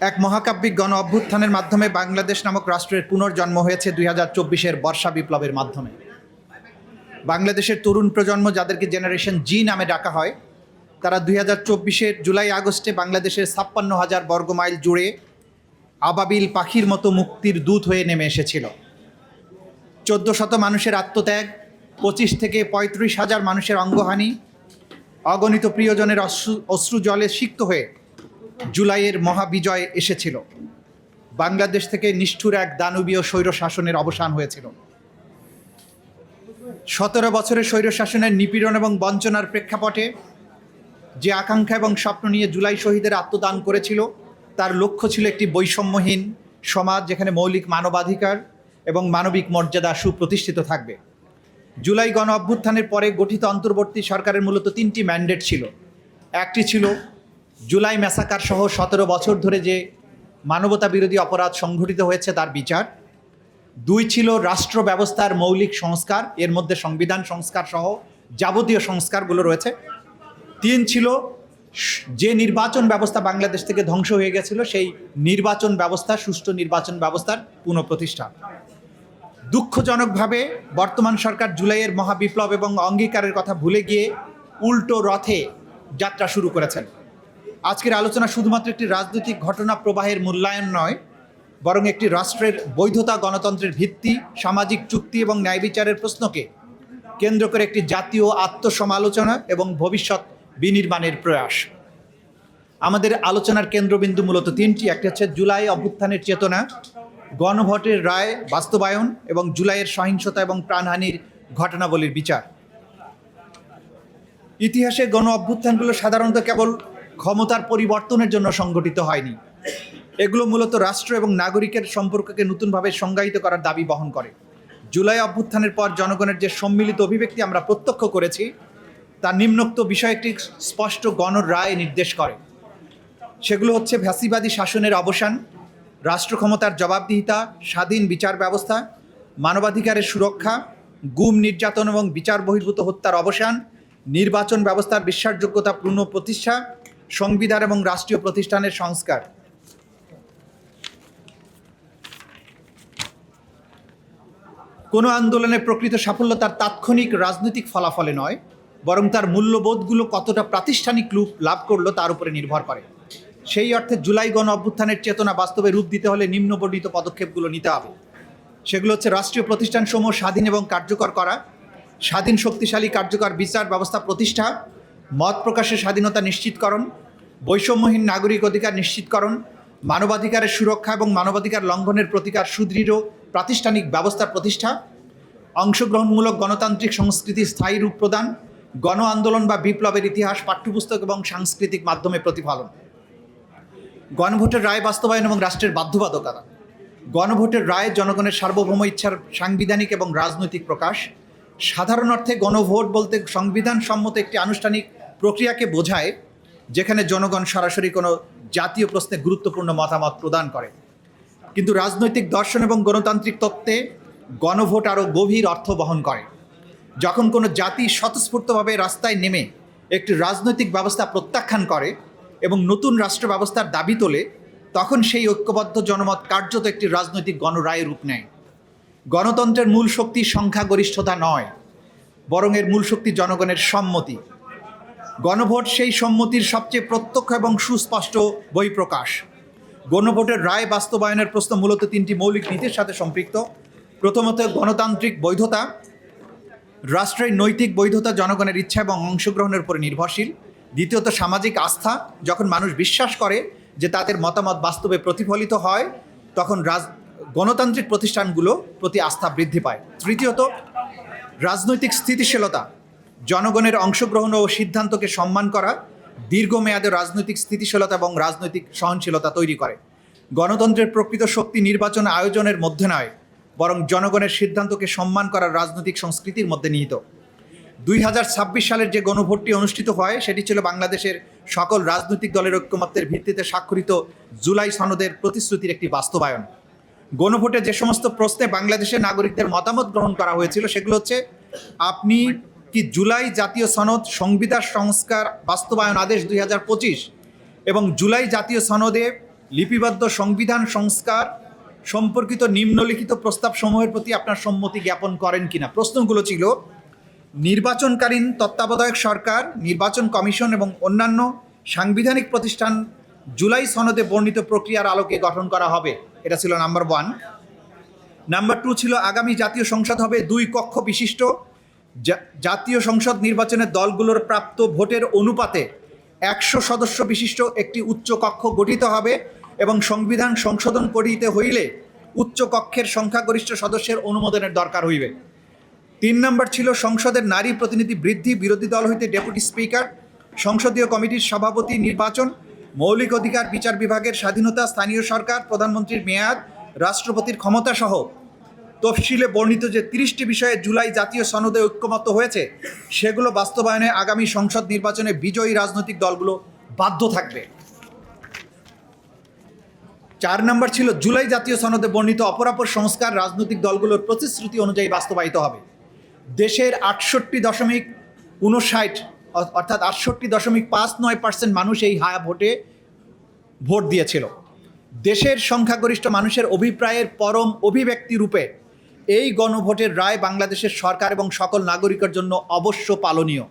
এক মহাকাব্যিক গণ অভ্যুত্থানের মাধ্যমে বাংলাদেশ নামক রাষ্ট্রের পুনর্জন্ম হয়েছে 2024-এর বর্ষা বিপ্লবের মাধ্যমে। বাংলাদেশের তরুণ প্রজন্ম, যাদেরকে জেনারেশন জি নামে ডাকা হয়, তারা 2024-এর জুলাই আগস্টে বাংলাদেশের 56,000 বর্গমাইল জুড়ে আবাবিল পাখির মতো মুক্তির দূত হয়ে নেমে এসেছিল। 1400 মানুষের আত্মত্যাগ, 25 থেকে 35,000 মানুষের অঙ্গহানি, অগণিত প্রিয়জনের অশ্রু জলে সিক্ত হয়ে জুলাইয়ের মহাবিজয় এসেছিল। বাংলাদেশ থেকে নিষ্ঠুর এক দানবীয় স্বৈরশাসনের অবসান হয়েছিল। 17 বছরের স্বৈরশাসনের নিপীড়ন এবং বঞ্চনার প্রেক্ষাপটে যে আকাঙ্ক্ষা এবং স্বপ্ন নিয়ে জুলাই শহীদের আত্মদান করেছিল, তার লক্ষ্য ছিল একটি বৈষম্যহীন সমাজ, যেখানে মৌলিক মানবাধিকার এবং মানবিক মর্যাদা সুপ্রতিষ্ঠিত থাকবে। জুলাই গণ অভ্যুত্থানের পরে গঠিত অন্তর্বর্তী সরকারের মূলত 3টি ম্যান্ডেট ছিল। একটি ছিল জুলাই ম্যাসাকার সহ 17 বছর ধরে যে মানবতা বিরোধী অপরাধ সংঘটিত হয়েছে তার বিচার। 2 ছিল রাষ্ট্র ব্যবস্থার মৌলিক সংস্কার, এর মধ্যে সংবিধান সংস্কার সহ যাবতীয় সংস্কারগুলো রয়েছে। 3 ছিল যে নির্বাচন ব্যবস্থা বাংলাদেশ থেকে ধ্বংস হয়ে গেছিল, সেই নির্বাচন ব্যবস্থা, সুষ্ঠু নির্বাচন ব্যবস্থার পুনঃপ্রতিষ্ঠা। দুঃখজনকভাবে বর্তমান সরকার জুলাইয়ের মহাবিপ্লব এবং অঙ্গীকারের কথা ভুলে গিয়ে উল্টো রথে যাত্রা শুরু করেছেন। আজকের আলোচনা শুধুমাত্র একটি রাজনৈতিক ঘটনা প্রবাহের মূল্যায়ন নয়, বরং একটি রাষ্ট্রের বৈধতা, গণতন্ত্রের ভিত্তি, সামাজিক চুক্তি এবং ন্যায় বিচারের প্রশ্নকে কেন্দ্র করে একটি জাতীয় আত্মসমালোচনা এবং ভবিষ্যৎ বিনির্মাণের প্রয়াস। আমাদের আলোচনার কেন্দ্রবিন্দু মূলত 3টি। একটি হচ্ছে জুলাই অভ্যুত্থানের চেতনা, গণভোটের রায় বাস্তবায়ন এবং জুলাইয়ের সহিংসতা এবং প্রাণহানির ঘটনাবলীর বিচার। ইতিহাসে গণ অভ্যুত্থানগুলো সাধারণত কেবল ক্ষমতার পরিবর্তনের জন্য সংগঠিত হয়নি, এগুলো মূলত রাষ্ট্র এবং নাগরিকের সম্পর্ককে নতুনভাবে সংজ্ঞায়িত করার দাবি বহন করে। জুলাই অভ্যুত্থানের পর জনগণের যে সম্মিলিত অভিব্যক্তি আমরা প্রত্যক্ষ করেছি, তার নিম্নোক্ত বিষয় একটি স্পষ্ট গণ রায় নির্দেশ করে। সেগুলো হচ্ছে ফ্যাসিবাদী শাসনের অবসান, রাষ্ট্র ক্ষমতার জবাবদিহিতা, স্বাধীন বিচার ব্যবস্থা, মানবাধিকারের সুরক্ষা, গুম, নির্যাতন এবং বিচার বহির্ভূত হত্যার অবসান, নির্বাচন ব্যবস্থার বিশ্বাসযোগ্যতা পুনঃপ্রতিষ্ঠা, সংবিধান এবং রাষ্ট্রীয় প্রতিষ্ঠানের সংস্কার। কোনো আন্দোলনের প্রকৃত সাফল্য তার তাৎক্ষণিক রাজনৈতিক ফলাফলে নয়, বরং তার মূল্যবোধগুলো কতটা প্রাতিষ্ঠানিক রূপ লাভ করলো তার উপরে নির্ভর করে। সেই অর্থে জুলাই গণ অভ্যুত্থানের চেতনা বাস্তবে রূপ দিতে হলে নিম্নবর্ণিত পদক্ষেপগুলো নিতে হবে। সেগুলো হচ্ছে রাষ্ট্রীয় প্রতিষ্ঠানসমূহ স্বাধীন এবং কার্যকর করা, স্বাধীন, শক্তিশালী, কার্যকর বিচার ব্যবস্থা প্রতিষ্ঠা, মত প্রকাশের স্বাধীনতা নিশ্চিতকরণ, বৈষম্যহীন নাগরিক অধিকার নিশ্চিতকরণ, মানবাধিকারের সুরক্ষা এবং মানবাধিকার লঙ্ঘনের প্রতিকার, সুদৃঢ় প্রাতিষ্ঠানিক ব্যবস্থার প্রতিষ্ঠা, অংশগ্রহণমূলক গণতান্ত্রিক সংস্কৃতির স্থায়ী রূপ প্রদান, গণ আন্দোলন বা বিপ্লবের ইতিহাস পাঠ্যপুস্তক এবং সাংস্কৃতিক মাধ্যমে প্রতিফলন। গণভোটের রায় বাস্তবায়ন এবং রাষ্ট্রের বাধ্যবাধকতা। গণভোটের রায় জনগণের সার্বভৌম ইচ্ছার সাংবিধানিক এবং রাজনৈতিক প্রকাশ। সাধারণ অর্থে গণভোট বলতে সংবিধান সম্মত একটি আনুষ্ঠানিক প্রক্রিয়াকে বোঝায়, যেখানে জনগণ সরাসরি কোনো জাতীয় প্রশ্নে গুরুত্বপূর্ণ মতামত প্রদান করে। কিন্তু রাজনৈতিক দর্শন এবং গণতান্ত্রিক তত্ত্বে গণভোট আরও গভীর অর্থ বহন করে। যখন কোনো জাতি স্বতঃস্ফূর্তভাবে রাস্তায় নেমে একটি রাজনৈতিক ব্যবস্থা প্রত্যাখ্যান করে এবং নতুন রাষ্ট্র ব্যবস্থার দাবি তোলে, তখন সেই ঐক্যবদ্ধ জনমত কার্যত একটি রাজনৈতিক গণরায়ে রূপ নেয়। গণতন্ত্রের মূল শক্তি সংখ্যাগরিষ্ঠতা নয়, বরং এর মূল শক্তি জনগণের সম্মতি। গণভোট সেই সম্মতির সবচেয়ে প্রত্যক্ষ এবং সুস্পষ্ট বহিঃপ্রকাশ। গণভোটের রায় বাস্তবায়নের প্রশ্ন মূলত 3টি মৌলিক নীতির সাথে সম্পৃক্ত। প্রথমত, গণতান্ত্রিক বৈধতা। রাষ্ট্রের নৈতিক বৈধতা জনগণের ইচ্ছা এবং অংশগ্রহণের উপর নির্ভরশীল। দ্বিতীয়ত, সামাজিক আস্থা। যখন মানুষ বিশ্বাস করে যে তাদের মতামত বাস্তবে প্রতিফলিত হয়, তখন গণতান্ত্রিক প্রতিষ্ঠানগুলো প্রতি আস্থা বৃদ্ধি পায়। তৃতীয়ত, রাজনৈতিক স্থিতিশীলতা। জনগণের অংশগ্রহণ ও সিদ্ধান্তকে সম্মান করা দীর্ঘমেয়াদে রাজনৈতিক স্থিতিশীলতা এবং রাজনৈতিক সহনশীলতা তৈরি করে। গণতন্ত্রের প্রকৃত শক্তি নির্বাচন আয়োজনের মধ্যে নয়, বরং জনগণের সিদ্ধান্তকে সম্মান করার রাজনৈতিক সংস্কৃতির মধ্যে নিহিত। 2026 সালের যে গণভোটটি অনুষ্ঠিত হয়, সেটি ছিল বাংলাদেশের সকল রাজনৈতিক দলের ঐক্যমত্যের ভিত্তিতে স্বাক্ষরিত জুলাই সনদের প্রতিশ্রুতির একটি বাস্তবায়ন। গণভোটে যে সমস্ত প্রশ্নে বাংলাদেশের নাগরিকদের মতামত গ্রহণ করা হয়েছিল, সেগুলো হচ্ছে: আপনি কি জুলাই জাতীয় সনদ, সংবিধান সংস্কার বাস্তবায়ন আদেশ 2025 এবং জুলাই জাতীয় সনদে লিপিবদ্ধ সংবিধান সংস্কার সম্পর্কিত নিম্নলিখিত প্রস্তাব সমূহের প্রতি আপনার সম্মতি জ্ঞাপন করেন কিনা। প্রশ্নগুলো ছিল: নির্বাচনকালীন তত্ত্বাবধায়ক সরকার, নির্বাচন কমিশন এবং অন্যান্য সাংবিধানিক প্রতিষ্ঠান জুলাই সনদে বর্ণিত প্রক্রিয়ার আলোকে গঠন করা হবে। এটা ছিল নাম্বার 1। নাম্বার 2 ছিল আগামী জাতীয় সংসদ হবে 2 কক্ষ বিশিষ্ট। জাতীয় সংসদ নির্বাচনের দলগুলোর প্রাপ্ত ভোটের অনুপাতে 100 সদস্য বিশিষ্ট একটি উচ্চ কক্ষ গঠিত হবে এবং সংবিধান সংশোধন করিতে হইলে উচ্চ কক্ষের সংখ্যাগরিষ্ঠ সদস্যের অনুমোদনের দরকার হইবে। 3 নম্বর ছিল সংসদের নারী প্রতিনিধি বৃদ্ধি, বিরোধী দল হইতে ডেপুটি স্পিকার, সংসদীয় কমিটির সভাপতি নির্বাচন, মৌলিক অধিকার, বিচার বিভাগের স্বাধীনতা, স্থানীয় সরকার, প্রধানমন্ত্রীর মেয়াদ, রাষ্ট্রপতির ক্ষমতা সহ তফসিলে বর্ণিত যে 30টি বিষয়ে জুলাই জাতীয় সনদে ঐক্যমত্য হয়েছে সেগুলো বাস্তবায়নে আগামী সংসদ নির্বাচনে বিজয়ী রাজনৈতিক দলগুলো বাধ্য থাকবে। 4 নম্বর ছিল জুলাই জাতীয় সনদে বর্ণিত অপরাপর সংস্কার রাজনৈতিক দলগুলোর প্রতিশ্রুতি অনুযায়ী বাস্তবায়িত হবে। দেশের 68.59 অর্থাৎ 68.59% মানুষ এই হায়া ভোটে ভোট দিয়েছিল। দেশের সংখ্যাগরিষ্ঠ মানুষের অভিপ্রায়ের পরম অভিব্যক্তি রূপে এই গণভোটের রায় বাংলাদেশের সরকার এবং সকল নাগরিকের জন্য অবশ্য পালনীয়।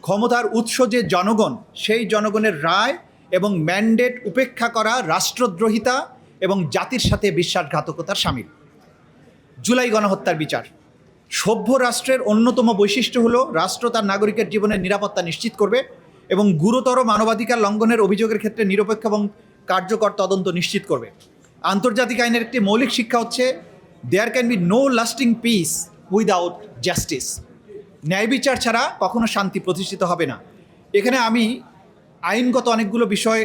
ক্ষমতার উৎস যে জনগণ, সেই জনগণের রায় এবং ম্যান্ডেট উপেক্ষা করা রাষ্ট্রদ্রোহিতা এবং জাতির সাথে বিশ্বাসঘাতকতার শামিল। জুলাই গণহত্যার বিচার। সভ্য রাষ্ট্রের অন্যতম বৈশিষ্ট্য হলো রাষ্ট্র তার নাগরিকের জীবনের নিরাপত্তা নিশ্চিত করবে এবং গুরুতর মানবাধিকার লঙ্ঘনের অভিযোগের ক্ষেত্রে নিরপেক্ষ এবং কার্যকর তদন্ত নিশ্চিত করবে। আন্তর্জাতিক আইনের একটি মৌলিক শিক্ষা হচ্ছে there can be no lasting peace without justice. ন্যায় বিচার ছাড়া কখনো শান্তি প্রতিষ্ঠিত হবে না। এখানে আমি আইনগত অনেকগুলো বিষয়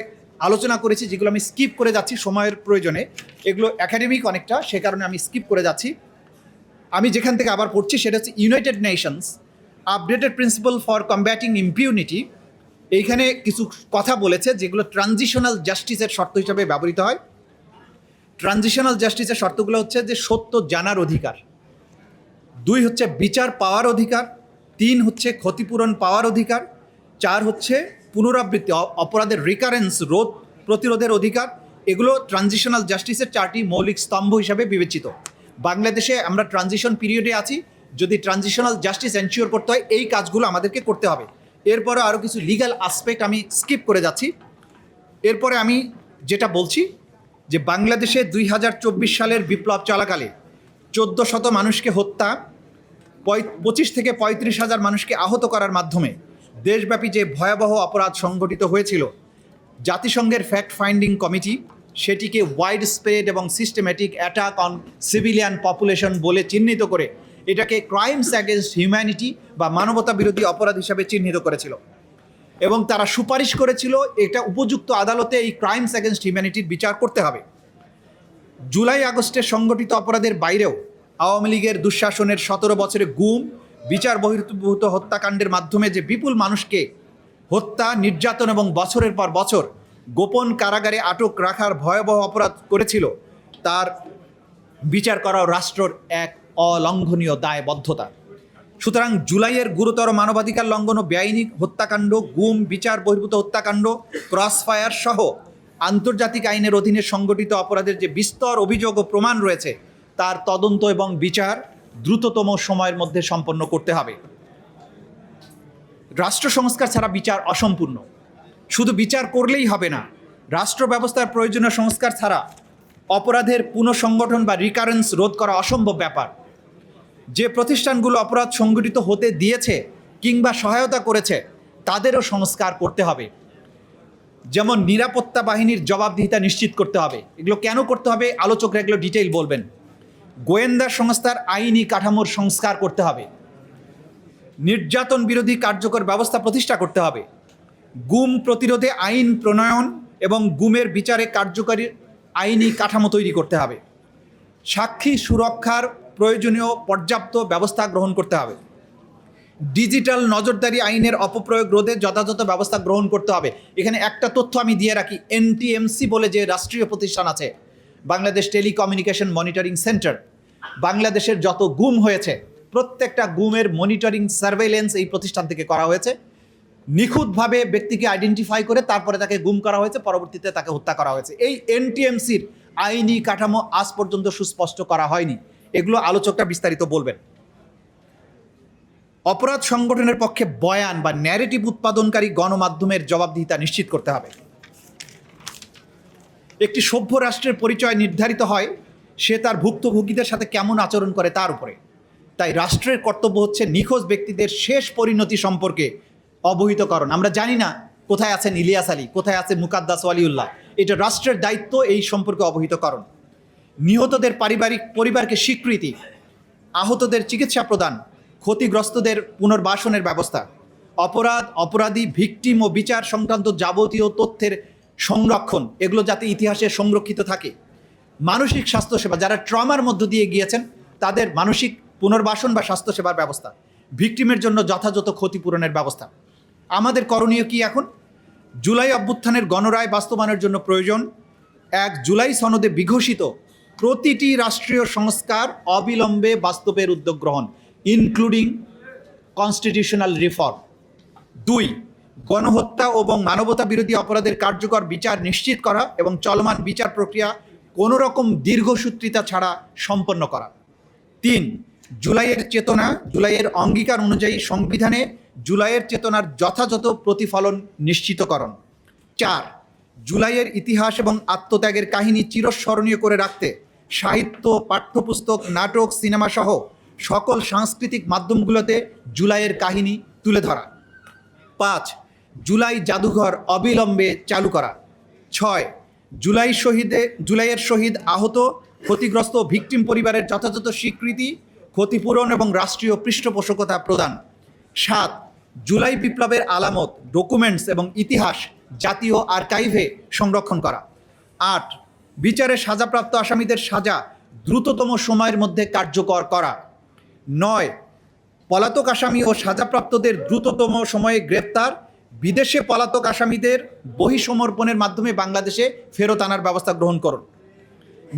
আলোচনা করেছি যেগুলো আমি স্কিপ করে যাচ্ছি সময়ের প্রয়োজনে। এগুলো একাডেমিক অনেকটা, সে কারণে আমি স্কিপ করে যাচ্ছি। আমি যেখান থেকে আবার পড়ছি সেটা হচ্ছে United Nations updated principal for combating impunity. এইখানে কিছু কথা বলেছে যেগুলো ট্রানজিশনাল জাস্টিসের শর্ত হিসাবে ব্যবহৃত হয়। ট্রানজিশনাল জাস্টিসের শর্তগুলো হচ্ছে যে সত্য জানার অধিকার, 2 হচ্ছে বিচার পাওয়ার অধিকার, 3 হচ্ছে ক্ষতিপূরণ পাওয়ার অধিকার, 4 হচ্ছে পুনরাবৃত্তি অপরাধের রিকারেন্স রোধ প্রতিরোধের অধিকার। এগুলো ট্রানজিশনাল জাস্টিসের 4টি মৌলিক স্তম্ভ হিসাবে বিবেচিত। বাংলাদেশে আমরা ট্রানজিশন পিরিয়ডে আছি। যদি ট্রানজিশনাল জাস্টিস এনশিওর করতে হয় এই কাজগুলো আমাদেরকে করতে হবে। এরপরে আরও কিছু লিগ্যাল আসপেক্ট আমি স্কিপ করে যাচ্ছি। এরপরে আমি যেটা বলছি যে বাংলাদেশে 2024 সালের বিপ্লব চলাকালে 1400 মানুষকে হত্যা, 25 থেকে 35 হাজার মানুষকে আহত করার মাধ্যমে দেশব্যাপী যে ভয়াবহ অপরাধ সংঘটিত হয়েছিল, জাতিসংঘের ফ্যাক্ট ফাইন্ডিং কমিটি সেটিকে ওয়াইড স্প্রেড এবং systematic attack on civilian population বলে চিহ্নিত করে এটাকে ক্রাইমস অ্যাগেনস্ট হিউম্যানিটি বা মানবতা বিরোধী অপরাধ হিসাবে চিহ্নিত করেছিল এবং তারা সুপারিশ করেছিল এটা উপযুক্ত আদালতে এই ক্রাইমস অ্যাগেনস্ট হিউম্যানিটির বিচার করতে হবে। জুলাই আগস্টের সংগঠিত অপরাধের বাইরেও আওয়ামী লীগের দুঃশাসনের 17 বছরে গুম, বিচার বহির্ভূত হত্যাকাণ্ডের মাধ্যমে যে বিপুল মানুষকে হত্যা, নির্যাতন এবং বছরের পর বছর গোপন কারাগারে আটক রাখার ভয়াবহ অপরাধ করেছিল, তার বিচার করাও রাষ্ট্রের এক অলঙ্ঘনীয় দায়বদ্ধতা। সুতরাং জুলাইয়ের গুরুতর মানবাধিকার লঙ্ঘন ও বেআইনি হত্যাকাণ্ড, গুম, বিচার বহির্ভূত হত্যাকাণ্ড, ক্রসফায়ার সহ আন্তর্জাতিক আইনের অধীনে সংগঠিত অপরাধের যে বিস্তর অভিযোগ ও প্রমাণ রয়েছে তার তদন্ত এবং বিচার দ্রুততম সময়ের মধ্যে সম্পন্ন করতে হবে। রাষ্ট্র সংস্কার ছাড়া বিচার অসম্পূর্ণ। শুধু বিচার করলেই হবে না, রাষ্ট্র ব্যবস্থার প্রয়োজনীয় সংস্কার ছাড়া অপরাধের পুনঃসংগঠন বা রিকারেন্স রোধ করা অসম্ভব ব্যাপার। যে প্রতিষ্ঠানগুলো অপরাধ সংগঠিত হতে দিয়েছে কিংবা সহায়তা করেছে তাদেরও সংস্কার করতে হবে। যেমন নিরাপত্তা বাহিনীর জবাবদিহিতা নিশ্চিত করতে হবে। এগুলো কেন করতে হবে আলোচকরা এগুলো ডিটেইল বলবেন। গোয়েন্দা সংস্থার আইনি কাঠামোর সংস্কার করতে হবে। নির্যাতন বিরোধী কার্যকর ব্যবস্থা প্রতিষ্ঠা করতে হবে। গুম প্রতিরোধে আইন প্রণয়ন এবং গুমের বিচারে কার্যকরী আইনি কাঠামো তৈরি করতে হবে। সাক্ষী সুরক্ষার প্রয়োজনীয় পর্যাপ্ত ব্যবস্থা গ্রহণ করতে হবে। ডিজিটাল নজরদারি আইনের অপপ্রয়োগ রোধে যথাযথ ব্যবস্থা গ্রহণ করতে হবে। এখানে একটা তথ্য আমি দিয়ে রাখি, এনটিএমসি বলে যে রাষ্ট্রীয় প্রতিষ্ঠান আছে, বাংলাদেশ টেলিকমিউনিকেশন মনিটরিং সেন্টার, বাংলাদেশের যত গুম হয়েছে প্রত্যেকটা গুমের মনিটরিং সার্ভেইলেন্স এই প্রতিষ্ঠান থেকে করা হয়েছে। নিখুঁতভাবে ব্যক্তিকে আইডেন্টিফাই করে তারপরে তাকে গুম করা হয়েছে, পরবর্তীতে তাকে হত্যা করা হয়েছে। এই এনটিএমসির আইনি কাঠামো আজ পর্যন্ত সুস্পষ্ট করা হয়নি। এগুলো আলোচকরা বিস্তারিত বলবেন। অপরাধ সংগঠনের পক্ষে বয়ান বা ন্যারেটিভ উৎপাদনকারী গণমাধ্যমের জবাবদিহিতা নিশ্চিত করতে হবে। একটি সভ্য রাষ্ট্রের পরিচয় নির্ধারিত হয় সে তার ভুক্তভোগীদের সাথে কেমন আচরণ করে তার উপরে। তাই রাষ্ট্রের কর্তব্য হচ্ছে নিখোঁজ ব্যক্তিদের শেষ পরিণতি সম্পর্কে অবহিতকরণ। আমরা জানি না কোথায় আছেন ইলিয়াস আলী, কোথায় আছে মুকাদ্দাস ওয়ালিউল্লাহ। এটা রাষ্ট্রের দায়িত্ব এই সম্পর্কে অবহিতকরণ। নিহতদের পরিবারকে স্বীকৃতি, আহতদের চিকিৎসা প্রদান, ক্ষতিগ্রস্তদের পুনর্বাসনের ব্যবস্থা, অপরাধী, ভিকটিম ও বিচার সংক্রান্ত যাবতীয় তথ্যের সংরক্ষণ, এগুলো যাতে ইতিহাসে সংরক্ষিত থাকে। মানসিক স্বাস্থ্যসেবা, যারা ট্রমার মধ্য দিয়ে গিয়েছেন তাদের মানসিক পুনর্বাসন বা স্বাস্থ্যসেবার ব্যবস্থা, ভিকটিমের জন্য যথাযথ ক্ষতিপূরণের ব্যবস্থা। আমাদের করণীয় কি এখন? জুলাই অভ্যুত্থানের গণরায় বাস্তবায়নের জন্য প্রয়োজন 1 জুলাই সনদে বিঘোষিত প্রতিটি রাষ্ট্রীয় সংস্কার অবিলম্বে বাস্তবের উদ্যোগ গ্রহণ, ইনক্লুডিং কনস্টিটিউশনাল রিফর্ম। 2 গণহত্যা এবং মানবতা বিরোধী অপরাধের কার্যকর বিচার নিশ্চিত করা এবং চলমান বিচার প্রক্রিয়া কোনো রকম দীর্ঘসূত্রিতা ছাড়া সম্পন্ন করা। 3 জুলাইয়ের চেতনা, জুলাইয়ের অঙ্গীকার অনুযায়ী সংবিধানে জুলাইয়ের চেতনার যথাযথ প্রতিফলন নিশ্চিতকরণ। 4 জুলাইয়ের ইতিহাস এবং আত্মত্যাগের কাহিনী চিরস্মরণীয় করে রাখতে সাহিত্য, পাঠ্যপুস্তক, নাটক, সিনেমা সহ সকল সাংস্কৃতিক মাধ্যমগুলোতে জুলাইয়ের কাহিনী তুলে ধরা। 5 জুলাই জাদুঘর অবিলম্বে চালু করা। 6 জুলাইয়ের শহীদ, আহত, ক্ষতিগ্রস্ত ভিকটিম পরিবারের যথাযথ স্বীকৃতি, ক্ষতিপূরণ এবং রাষ্ট্রীয় পৃষ্ঠপোষকতা প্রদান। 7 জুলাই বিপ্লবের আলামত, ডকুমেন্টস এবং ইতিহাস জাতীয় আর্কাইভে সংরক্ষণ করা। 8 বিচারে সাজাপ্রাপ্ত আসামিদের সাজা দ্রুততম সময়ের মধ্যে কার্যকর করা। 9 পলাতক আসামি ও সাজাপ্রাপ্তদের দ্রুততম সময়ে গ্রেপ্তার, বিদেশে পলাতক আসামিদের বহিঃসমর্পণের মাধ্যমে বাংলাদেশে ফেরত আনার ব্যবস্থা গ্রহণ করুন।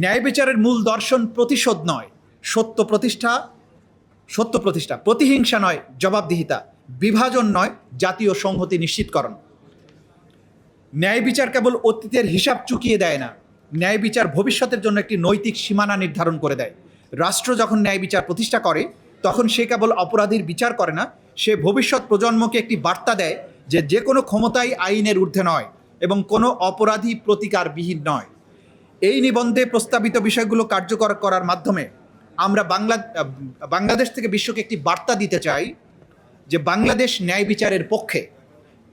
ন্যায় বিচারের মূল দর্শন প্রতিশোধ নয়, সত্য প্রতিষ্ঠা, প্রতিহিংসা নয়, জবাবদিহিতা, বিভাজন নয়, জাতীয় সংহতি নিশ্চিতকরণ। ন্যায় বিচার কেবল অতীতের হিসাব চুকিয়ে দেয় না, ন্যায় বিচার ভবিষ্যতের জন্য একটি নৈতিক সীমানা নির্ধারণ করে দেয়। রাষ্ট্র যখন ন্যায় বিচার প্রতিষ্ঠা করে তখন সে কেবল অপরাধীর বিচার করে না, সে ভবিষ্যৎ প্রজন্মকে একটি বার্তা দেয় যে কোনো ক্ষমতাই আইনের ঊর্ধ্বে নয় এবং কোনো অপরাধী প্রতিকারবিহীন নয়। এই নিবন্ধে প্রস্তাবিত বিষয়গুলো কার্যকর করার মাধ্যমে আমরা বাংলাদেশ থেকে বিশ্বকে একটি বার্তা দিতে চাই যে বাংলাদেশ ন্যায় বিচারের পক্ষে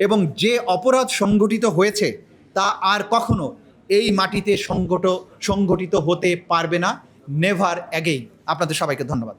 এবং যে অপরাধ সংগঠিত হয়েছে তা আর কখনো এই মাটিতে সংগঠিত হতে পারবে না। Never again. আপনাদের সবাইকে ধন্যবাদ।